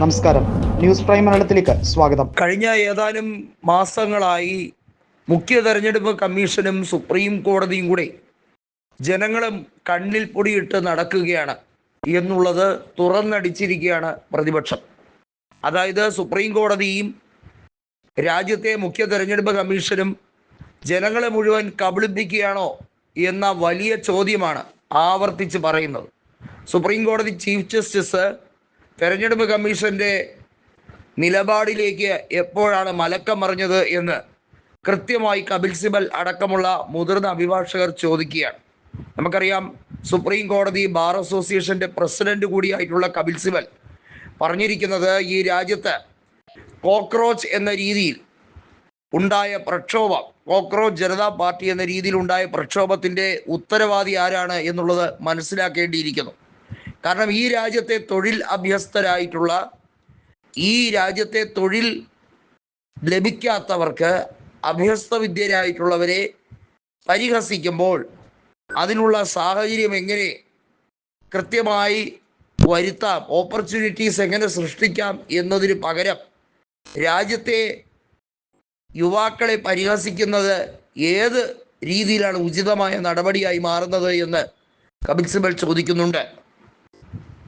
നമസ്കാരം, news prime മലയാളത്തിലേക്ക് സ്വാഗതം. കഴിഞ്ഞ ഏതാനും മാസങ്ങളായി മുഖ്യ തെരഞ്ഞെടുപ്പ് കമ്മീഷനും സുപ്രീം കോടതിയും കൂടെ ജനങ്ങളും കണ്ണിൽ പൊടിയിട്ട് നടക്കുകയാണ് എന്നുള്ളത് തുറന്നടിച്ചിരിക്കുകയാണ് പ്രതിപക്ഷം. അതായത് സുപ്രീം കോടതിയും രാജ്യത്തെ മുഖ്യ തെരഞ്ഞെടുപ്പ് കമ്മീഷനും ജനങ്ങളെ മുഴുവൻ കബളിപ്പിക്കുകയാണോ എന്ന വലിയ ചോദ്യമാണ് ആവർത്തിച്ച് പറയുന്നത്. സുപ്രീം കോടതി ചീഫ് ജസ്റ്റിസ് തെരഞ്ഞെടുപ്പ് കമ്മീഷൻ്റെ നിലപാടിലേക്ക് എപ്പോഴാണ് മലക്കം മറിഞ്ഞത് എന്ന് കൃത്യമായി കപിൽ സിബൽ അടക്കമുള്ള മുതിർന്ന അഭിഭാഷകർ ചോദിക്കുകയാണ്. നമുക്കറിയാം, സുപ്രീം കോടതി ബാർ അസോസിയേഷൻ്റെ പ്രസിഡന്റ് കൂടിയായിട്ടുള്ള കപിൽ സിബൽ പറഞ്ഞിരിക്കുന്നത് ഈ രാജ്യത്ത് കോക്രോച്ച് എന്ന രീതിയിൽ ഉണ്ടായ പ്രക്ഷോഭം, കോക്രോച്ച് ജനതാ പാർട്ടി എന്ന രീതിയിൽ ഉണ്ടായ പ്രക്ഷോഭത്തിൻ്റെ ഉത്തരവാദി ആരാണ് എന്നുള്ളത് മനസ്സിലാക്കേണ്ടിയിരിക്കുന്നു. കാരണം ഈ രാജ്യത്തെ തൊഴിൽ അഭ്യസ്തരായിട്ടുള്ള, ഈ രാജ്യത്തെ തൊഴിൽ ലഭിക്കാത്തവർക്ക്, അഭ്യസ്ത വിദ്യരായിട്ടുള്ളവരെ പരിഹസിക്കുമ്പോൾ അതിനുള്ള സാഹചര്യം എങ്ങനെ കൃത്യമായി വരുത്താം, ഓപ്പർച്യൂണിറ്റീസ് എങ്ങനെ സൃഷ്ടിക്കാം എന്നതിന് പകരം രാജ്യത്തെ യുവാക്കളെ പരിഹസിക്കുന്നത് ഏത് രീതിയിലാണ് ഉചിതമായ നടപടിയായി മാറുന്നത് എന്ന് കപിൽ സിബൽ ചോദിക്കുന്നുണ്ട്.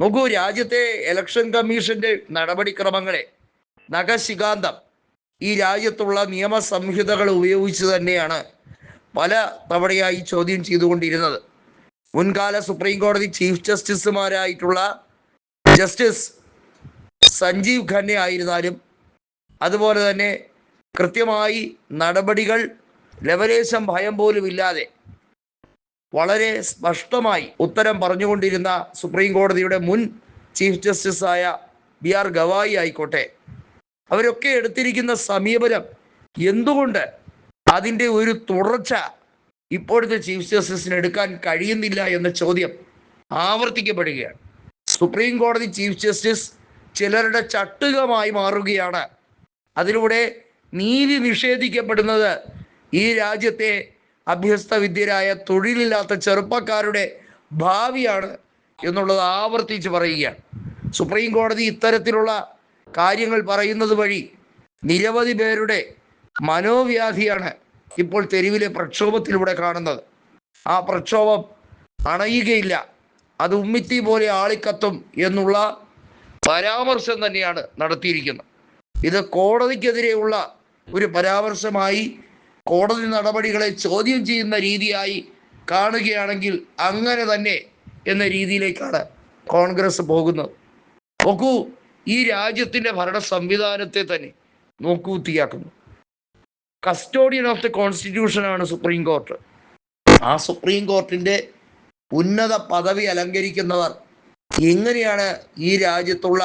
നോക്കൂ, രാജ്യത്തെ ഇലക്ഷൻ കമ്മീഷൻ്റെ നടപടിക്രമങ്ങളെ നഖശികാന്തം ഈ രാജ്യത്തുള്ള നിയമസംഹിതകൾ ഉപയോഗിച്ച് തന്നെയാണ് പല തവണയായി ചോദ്യം ചെയ്തുകൊണ്ടിരുന്നത്. മുൻകാല സുപ്രീം കോടതി ചീഫ് ജസ്റ്റിസുമാരായിട്ടുള്ള ജസ്റ്റിസ് സഞ്ജീവ് ഖന്ന ആയിരുന്നാലും അതുപോലെ തന്നെ കൃത്യമായി നടപടികൾ ലവലേശം ഭയം പോലും ഇല്ലാതെ വളരെ സ്പഷ്ടമായി ഉത്തരം പറഞ്ഞുകൊണ്ടിരുന്ന സുപ്രീം കോടതിയുടെ മുൻ ചീഫ് ജസ്റ്റിസായ BR ഗവായി ആയിക്കോട്ടെ, അവരൊക്കെ എടുത്തിരിക്കുന്ന സമീപനം എന്തുകൊണ്ട് അതിൻ്റെ ഒരു തുടർച്ച ഇപ്പോഴത്തെ ചീഫ് ജസ്റ്റിസിന് എടുക്കാൻ കഴിയുന്നില്ല എന്ന ചോദ്യം ആവർത്തിക്കപ്പെടുകയാണ്. സുപ്രീം കോടതി ചീഫ് ജസ്റ്റിസ് ചിലരുടെ ചട്ടുകമായി മാറുകയാണ്. അതിലൂടെ നീതി നിഷേധിക്കപ്പെടുന്നത് ഈ രാജ്യത്തെ അഭ്യസ്ത വിദ്യരായ തൊഴിലില്ലാത്ത ചെറുപ്പക്കാരുടെ ഭാവിയാണ് എന്നുള്ളത് ആവർത്തിച്ച് പറയുകയാണ്. സുപ്രീം കോടതി ഇത്തരത്തിലുള്ള കാര്യങ്ങൾ പറയുന്നത് വഴി നിരവധി പേരുടെ മനോവ്യാധിയാണ് ഇപ്പോൾ തെരുവിലെ പ്രക്ഷോഭത്തിലൂടെ കാണുന്നത്. ആ പ്രക്ഷോഭം അണയുകയില്ല, അത് ഉമ്മിത്തി പോലെ ആളിക്കത്തും എന്നുള്ള പരാമർശം തന്നെയാണ് നടത്തിയിരിക്കുന്നത്. ഇത് കോടതിക്കെതിരെയുള്ള ഒരു പരാമർശമായി, കോടതി നടപടികളെ ചോദ്യം ചെയ്യുന്ന രീതിയായി കാണുകയാണെങ്കിൽ അങ്ങനെ തന്നെ എന്ന രീതിയിലേക്കാണ് കോൺഗ്രസ് പോകുന്നത്. നോക്കൂ, ഈ രാജ്യത്തിൻ്റെ ഭരണ സംവിധാനത്തെ തന്നെ നോക്കൂത്തിയാക്കുന്നു. കസ്റ്റോഡിയൻ ഓഫ് ദി കോൺസ്റ്റിറ്റ്യൂഷനാണ് സുപ്രീം കോർട്ട്. ആ സുപ്രീം കോർട്ടിൻ്റെ ഉന്നത പദവി അലങ്കരിക്കുന്നവർ എങ്ങനെയാണ് ഈ രാജ്യത്തുള്ള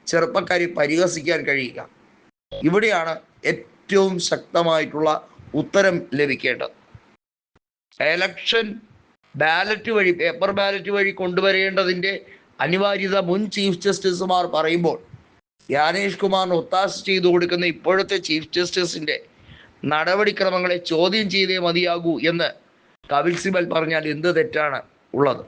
ചെറുപ്പക്കാരെ പരിഹസിക്കാൻ കഴിയുക? ഇവിടെയാണ് ഏറ്റവും ശക്തമായിട്ടുള്ള ഉത്തരം ലഭിക്കേണ്ടത്. എലക്ഷൻ ബാലറ്റ് വഴി, പേപ്പർ ബാലറ്റ് വഴി കൊണ്ടുവരേണ്ടതിൻ്റെ അനിവാര്യത മുൻ ചീഫ് ജസ്റ്റിസുമാർ പറയുമ്പോൾ ജ്ഞാനേഷ് കുമാറിന് ഒത്താശ ചെയ്തു കൊടുക്കുന്ന ഇപ്പോഴത്തെ ചീഫ് ജസ്റ്റിസിൻ്റെ നടപടിക്രമങ്ങളെ ചോദ്യം ചെയ്തേ മതിയാകൂ എന്ന് കപിൽ സിബൽ പറഞ്ഞാൽ എന്ത് തെറ്റാണ് ഉള്ളത്?